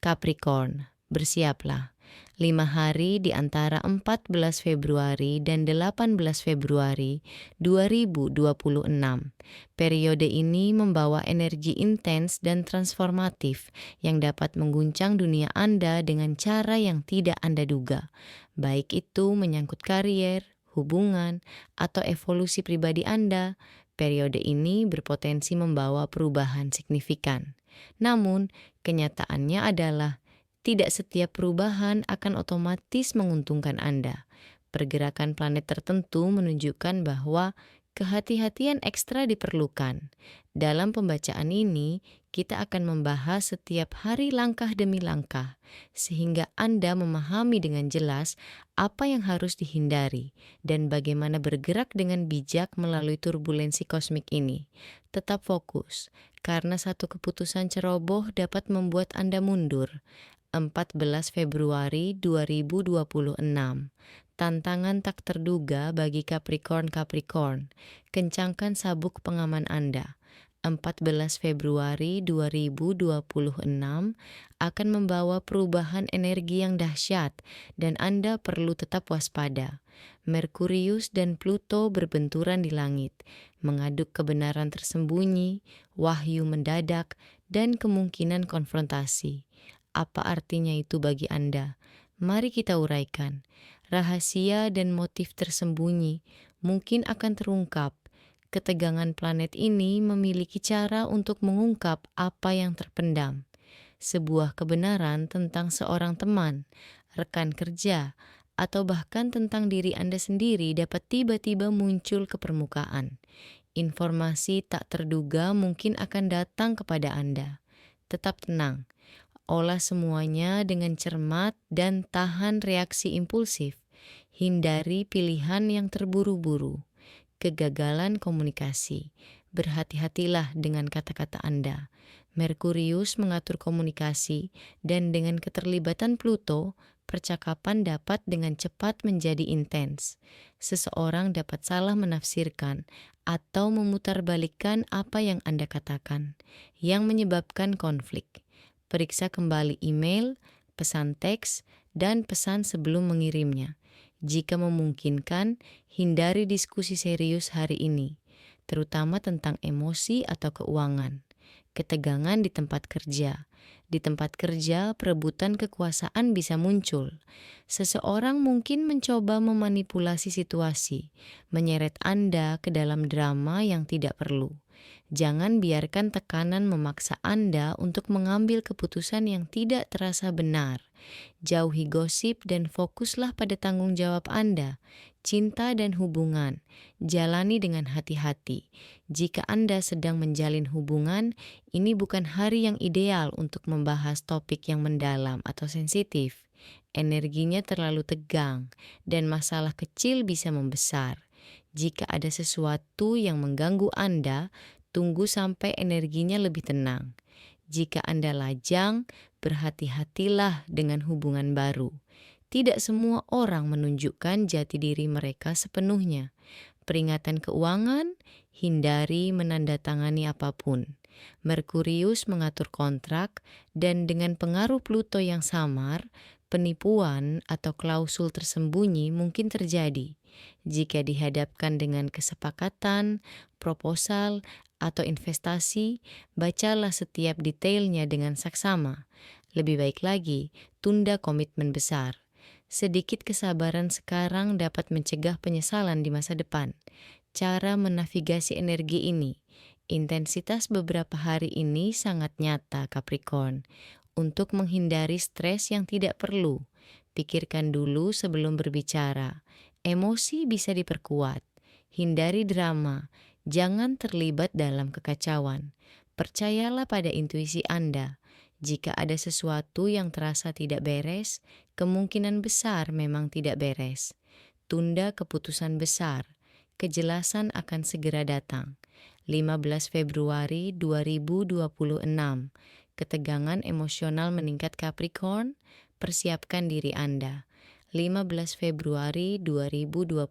Capricorn, bersiaplah. 5 hari di antara 14 Februari dan 18 Februari 2026. Periode ini membawa energi intens dan transformatif yang dapat mengguncang dunia Anda dengan cara yang tidak Anda duga. Baik itu menyangkut karier, hubungan, atau evolusi pribadi Anda. Periode ini berpotensi membawa perubahan signifikan. Namun, kenyataannya adalah tidak setiap perubahan akan otomatis menguntungkan Anda. Pergerakan planet tertentu menunjukkan bahwa kehati-hatian ekstra diperlukan. Dalam pembacaan ini, kita akan membahas setiap hari langkah demi langkah, sehingga Anda memahami dengan jelas apa yang harus dihindari dan bagaimana bergerak dengan bijak melalui turbulensi kosmik ini. Tetap fokus, karena satu keputusan ceroboh dapat membuat Anda mundur. 14 Februari 2026. Tantangan tak terduga bagi Capricorn. Kencangkan sabuk pengaman Anda. 14 Februari 2026 akan membawa perubahan energi yang dahsyat dan Anda perlu tetap waspada. Merkurius dan Pluto berbenturan di langit, mengaduk kebenaran tersembunyi, wahyu mendadak, dan kemungkinan konfrontasi. Apa artinya itu bagi Anda? Mari kita uraikan. Rahasia dan motif tersembunyi mungkin akan terungkap. Ketegangan planet ini memiliki cara untuk mengungkap apa yang terpendam. Sebuah kebenaran tentang seorang teman, rekan kerja, atau bahkan tentang diri Anda sendiri dapat tiba-tiba muncul ke permukaan. Informasi tak terduga mungkin akan datang kepada Anda. Tetap tenang. Olah semuanya dengan cermat dan tahan reaksi impulsif. Hindari pilihan yang terburu-buru. Kegagalan komunikasi. Berhati-hatilah dengan kata-kata Anda. Merkurius mengatur komunikasi dan dengan keterlibatan Pluto, percakapan dapat dengan cepat menjadi intens. Seseorang dapat salah menafsirkan atau memutarbalikkan apa yang Anda katakan, yang menyebabkan konflik. Periksa kembali email, pesan teks, dan pesan sebelum mengirimnya. Jika memungkinkan, hindari diskusi serius hari ini, terutama tentang emosi atau keuangan. Ketegangan di tempat kerja. Di tempat kerja, perebutan kekuasaan bisa muncul. Seseorang mungkin mencoba memanipulasi situasi, menyeret Anda ke dalam drama yang tidak perlu. Jangan biarkan tekanan memaksa Anda untuk mengambil keputusan yang tidak terasa benar. Jauhi gosip dan fokuslah pada tanggung jawab Anda. Cinta dan hubungan, jalani dengan hati-hati. Jika Anda sedang menjalin hubungan, ini bukan hari yang ideal untuk membahas topik yang mendalam atau sensitif. Energinya terlalu tegang, dan masalah kecil bisa membesar. Jika ada sesuatu yang mengganggu Anda, tunggu sampai energinya lebih tenang. Jika Anda lajang, berhati-hatilah dengan hubungan baru. Tidak semua orang menunjukkan jati diri mereka sepenuhnya. Peringatan keuangan, hindari menandatangani apapun. Merkurius mengatur kontrak, dan dengan pengaruh Pluto yang samar, penipuan atau klausul tersembunyi mungkin terjadi. Jika dihadapkan dengan kesepakatan, proposal, atau investasi, bacalah setiap detailnya dengan saksama. Lebih baik lagi, tunda komitmen besar. Sedikit kesabaran sekarang dapat mencegah penyesalan di masa depan. Cara menavigasi energi ini. Intensitas beberapa hari ini sangat nyata, Capricorn. Untuk menghindari stres yang tidak perlu, pikirkan dulu sebelum berbicara. Emosi bisa diperkuat. Hindari drama. Jangan terlibat dalam kekacauan. Percayalah pada intuisi Anda. Jika ada sesuatu yang terasa tidak beres, kemungkinan besar memang tidak beres. Tunda keputusan besar. Kejelasan akan segera datang. 15 Februari 2026. Ketegangan emosional meningkat Capricorn. Persiapkan diri Anda. 15 Februari 2026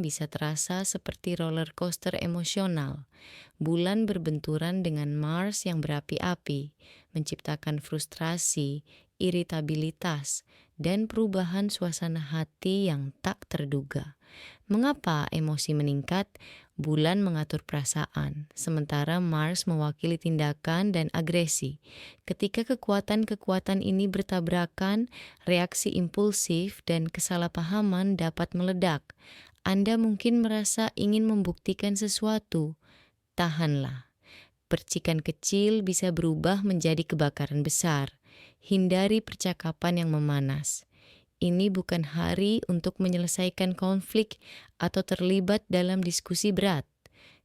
bisa terasa seperti roller coaster emosional. Bulan berbenturan dengan Mars yang berapi-api, menciptakan frustrasi, iritabilitas, dan perubahan suasana hati yang tak terduga. Mengapa emosi meningkat? Bulan mengatur perasaan, sementara Mars mewakili tindakan dan agresi. Ketika kekuatan-kekuatan ini bertabrakan, reaksi impulsif dan kesalahpahaman dapat meledak. Anda mungkin merasa ingin membuktikan sesuatu. Tahanlah. Percikan kecil bisa berubah menjadi kebakaran besar. Hindari percakapan yang memanas. Ini bukan hari untuk menyelesaikan konflik atau terlibat dalam diskusi berat.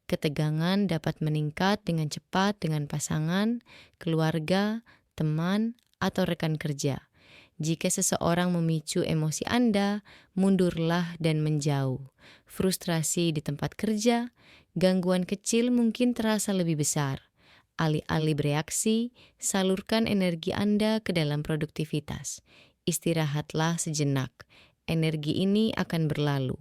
Ketegangan dapat meningkat dengan cepat dengan pasangan, keluarga, teman, atau rekan kerja. Jika seseorang memicu emosi Anda, mundurlah dan menjauh. Frustrasi di tempat kerja, gangguan kecil mungkin terasa lebih besar. Alih-alih bereaksi, salurkan energi Anda ke dalam produktivitas. Istirahatlah sejenak. Energi ini akan berlalu.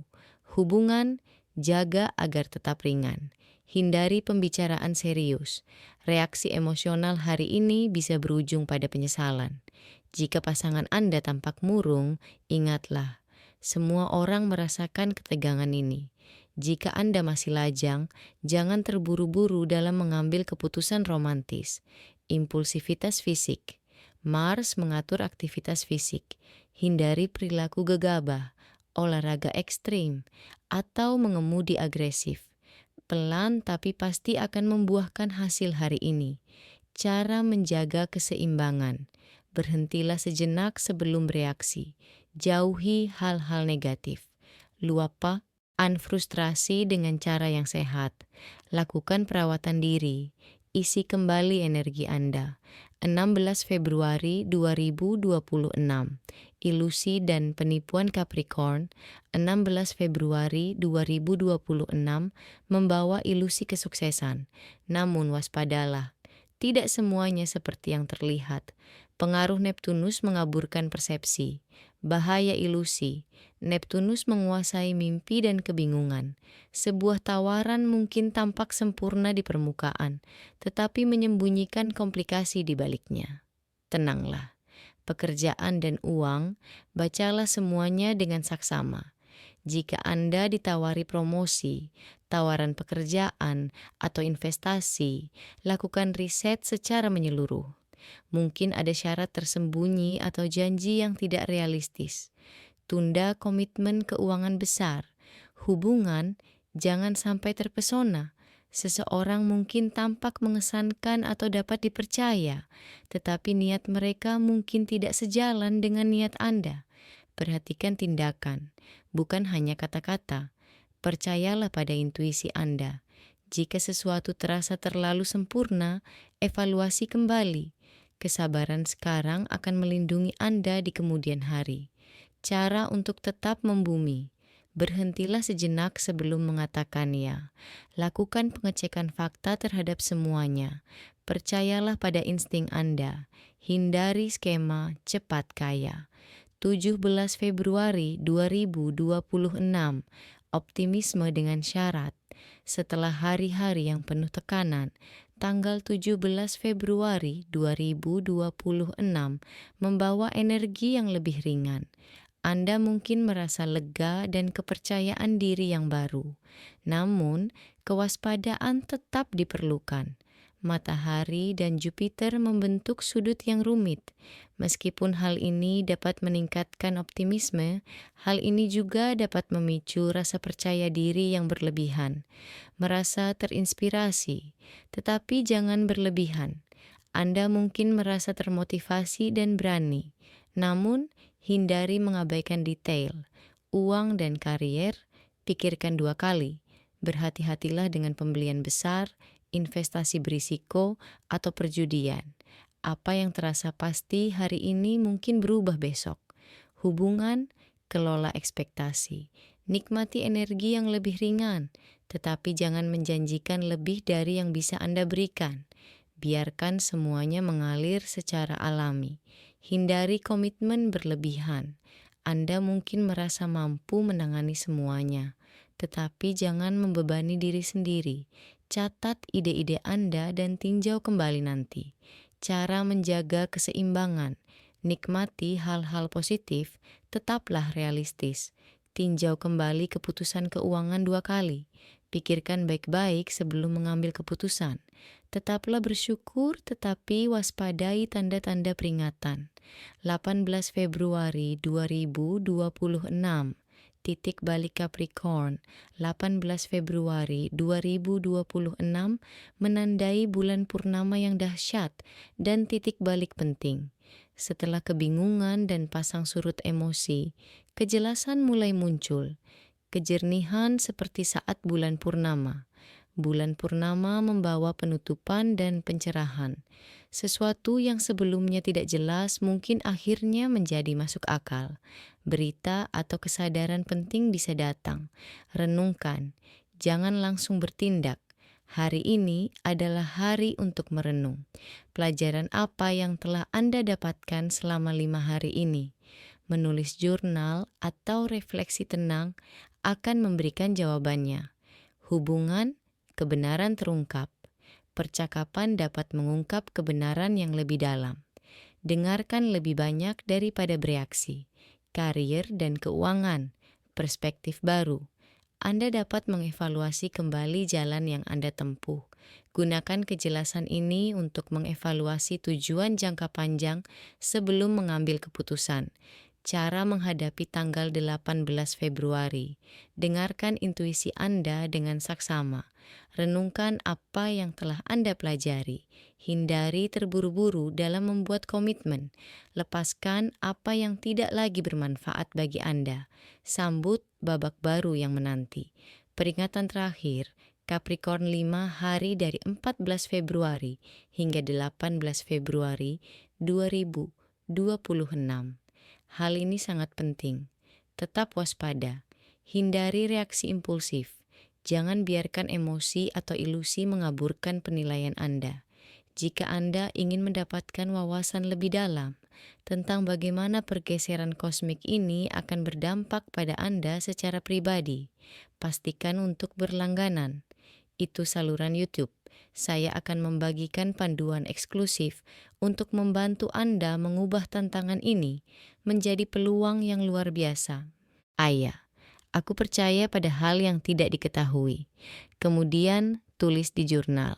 Hubungan, jaga agar tetap ringan. Hindari pembicaraan serius. Reaksi emosional hari ini bisa berujung pada penyesalan. Jika pasangan Anda tampak murung, ingatlah, semua orang merasakan ketegangan ini. Jika Anda masih lajang, jangan terburu-buru dalam mengambil keputusan romantis. Impulsivitas fisik. Mars mengatur aktivitas fisik. Hindari perilaku gegabah, olahraga ekstrim, atau mengemudi agresif. Pelan tapi pasti akan membuahkan hasil hari ini. Cara menjaga keseimbangan. Berhentilah sejenak sebelum bereaksi. Jauhi hal-hal negatif. Luapkan frustrasi dengan cara yang sehat. Lakukan perawatan diri. Isi kembali energi Anda. 16 Februari 2026. Ilusi dan penipuan Capricorn. 16 Februari 2026 membawa ilusi kesuksesan. Namun waspadalah. Tidak semuanya seperti yang terlihat. Pengaruh Neptunus mengaburkan persepsi. Bahaya ilusi. Neptunus menguasai mimpi dan kebingungan. Sebuah tawaran mungkin tampak sempurna di permukaan, tetapi menyembunyikan komplikasi di baliknya. Tenanglah. Pekerjaan dan uang, bacalah semuanya dengan saksama. Jika Anda ditawari promosi, tawaran pekerjaan, atau investasi, lakukan riset secara menyeluruh. Mungkin ada syarat tersembunyi atau janji yang tidak realistis. Tunda komitmen keuangan besar. Hubungan, jangan sampai terpesona. Seseorang mungkin tampak mengesankan atau dapat dipercaya, tetapi niat mereka mungkin tidak sejalan dengan niat Anda. Perhatikan tindakan, bukan hanya kata-kata. Percayalah pada intuisi Anda. Jika sesuatu terasa terlalu sempurna, evaluasi kembali. Kesabaran sekarang akan melindungi Anda di kemudian hari. Cara untuk tetap membumi. Berhentilah sejenak sebelum mengatakan ya. Lakukan pengecekan fakta terhadap semuanya. Percayalah pada insting Anda. Hindari skema cepat kaya. 17 Februari 2026. Optimisme dengan syarat. Setelah hari-hari yang penuh tekanan, tanggal 17 Februari 2026 membawa energi yang lebih ringan. Anda mungkin merasa lega dan kepercayaan diri yang baru. Namun, kewaspadaan tetap diperlukan. Matahari dan Jupiter membentuk sudut yang rumit. Meskipun hal ini dapat meningkatkan optimisme, hal ini juga dapat memicu rasa percaya diri yang berlebihan. Merasa terinspirasi, tetapi jangan berlebihan. Anda mungkin merasa termotivasi dan berani, namun hindari mengabaikan detail. Uang dan karier, pikirkan 2 kali. Berhati-hatilah dengan pembelian besar, investasi berisiko, atau perjudian. Apa yang terasa pasti hari ini mungkin berubah besok. Hubungan, kelola ekspektasi. Nikmati energi yang lebih ringan, tetapi jangan menjanjikan lebih dari yang bisa Anda berikan. Biarkan semuanya mengalir secara alami. Hindari komitmen berlebihan. Anda mungkin merasa mampu menangani semuanya, tetapi jangan membebani diri sendiri. Catat ide-ide Anda dan tinjau kembali nanti. cara menjaga keseimbangan. Nikmati hal-hal positif, tetaplah realistis. Tinjau kembali keputusan keuangan 2 kali. Pikirkan baik-baik sebelum mengambil keputusan. Tetaplah bersyukur tetapi waspadai tanda-tanda peringatan. 18 Februari 2026. Titik balik Capricorn, 18 Februari 2026 menandai bulan purnama yang dahsyat dan titik balik penting. Setelah kebingungan dan pasang surut emosi, kejelasan mulai muncul. Kejernihan seperti saat bulan purnama. Bulan purnama membawa penutupan dan pencerahan. Sesuatu yang sebelumnya tidak jelas mungkin akhirnya menjadi masuk akal. Berita atau kesadaran penting bisa datang. Renungkan, jangan langsung bertindak. Hari ini adalah hari untuk merenung. Pelajaran apa yang telah Anda dapatkan selama 5 hari ini? Menulis jurnal atau refleksi tenang akan memberikan jawabannya. Hubungan, kebenaran terungkap. Percakapan dapat mengungkap kebenaran yang lebih dalam. Dengarkan lebih banyak daripada bereaksi. Karir dan keuangan, perspektif baru. Anda dapat mengevaluasi kembali jalan yang Anda tempuh. Gunakan kejelasan ini untuk mengevaluasi tujuan jangka panjang sebelum mengambil keputusan. Cara menghadapi tanggal 18 Februari. Dengarkan intuisi Anda dengan saksama. Renungkan apa yang telah Anda pelajari. Hindari terburu-buru dalam membuat komitmen. Lepaskan apa yang tidak lagi bermanfaat bagi Anda. Sambut babak baru yang menanti. Peringatan terakhir, Capricorn 5 hari dari 14 Februari hingga 18 Februari 2026. Hal ini sangat penting. Tetap waspada. Hindari reaksi impulsif. Jangan biarkan emosi atau ilusi mengaburkan penilaian Anda. Jika Anda ingin mendapatkan wawasan lebih dalam tentang bagaimana pergeseran kosmik ini akan berdampak pada Anda secara pribadi, pastikan untuk berlangganan. Itu saluran YouTube. Saya akan membagikan panduan eksklusif untuk membantu Anda mengubah tantangan ini menjadi peluang yang luar biasa. Ayah, aku percaya pada hal yang tidak diketahui. Kemudian tulis di jurnal.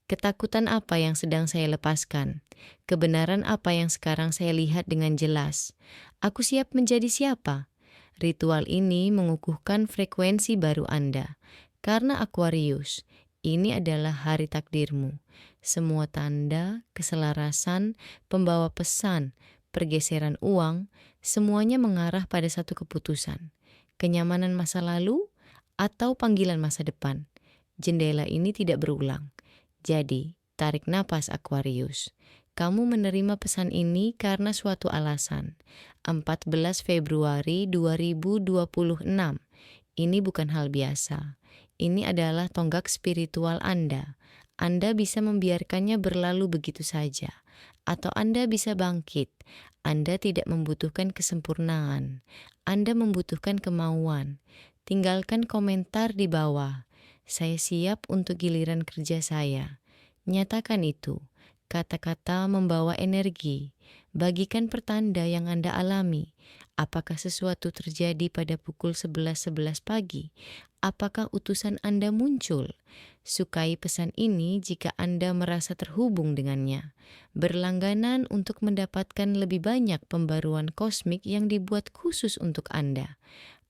Ketakutan apa yang sedang saya lepaskan? Kebenaran apa yang sekarang saya lihat dengan jelas? Aku siap menjadi siapa? Ritual ini mengukuhkan frekuensi baru Anda. Karena Aquarius, ini adalah hari takdirmu. Semua tanda, keselarasan, pembawa pesan, pergeseran uang, semuanya mengarah pada satu keputusan. Kenyamanan masa lalu atau panggilan masa depan. Jendela ini tidak berulang. Jadi, tarik napas Aquarius. Kamu menerima pesan ini karena suatu alasan. 14 Februari 2026. Ini bukan hal biasa. Ini adalah tonggak spiritual Anda. Anda bisa membiarkannya berlalu begitu saja. Atau Anda bisa bangkit. Anda tidak membutuhkan kesempurnaan. Anda membutuhkan kemauan. Tinggalkan komentar di bawah. Saya siap untuk giliran kerja saya. Nyatakan itu. Kata-kata membawa energi. Bagikan pertanda yang Anda alami. Apakah sesuatu terjadi pada pukul 11.11 pagi? Apakah utusan Anda muncul? Sukai pesan ini jika Anda merasa terhubung dengannya. Berlangganan untuk mendapatkan lebih banyak pembaruan kosmik yang dibuat khusus untuk Anda.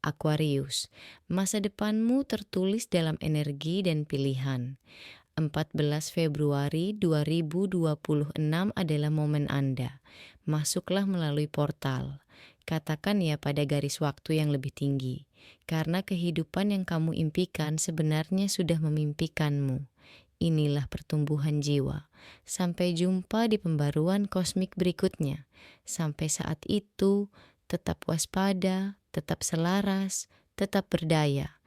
Aquarius, masa depanmu tertulis dalam energi dan pilihan. 14 Februari 2026 adalah momen Anda. Masuklah melalui portal. Katakan ya pada garis waktu yang lebih tinggi. Karena kehidupan yang kamu impikan sebenarnya sudah memimpikanmu. Inilah pertumbuhan jiwa. Sampai jumpa di pembaruan kosmik berikutnya. Sampai saat itu, tetap waspada, tetap selaras, tetap berdaya.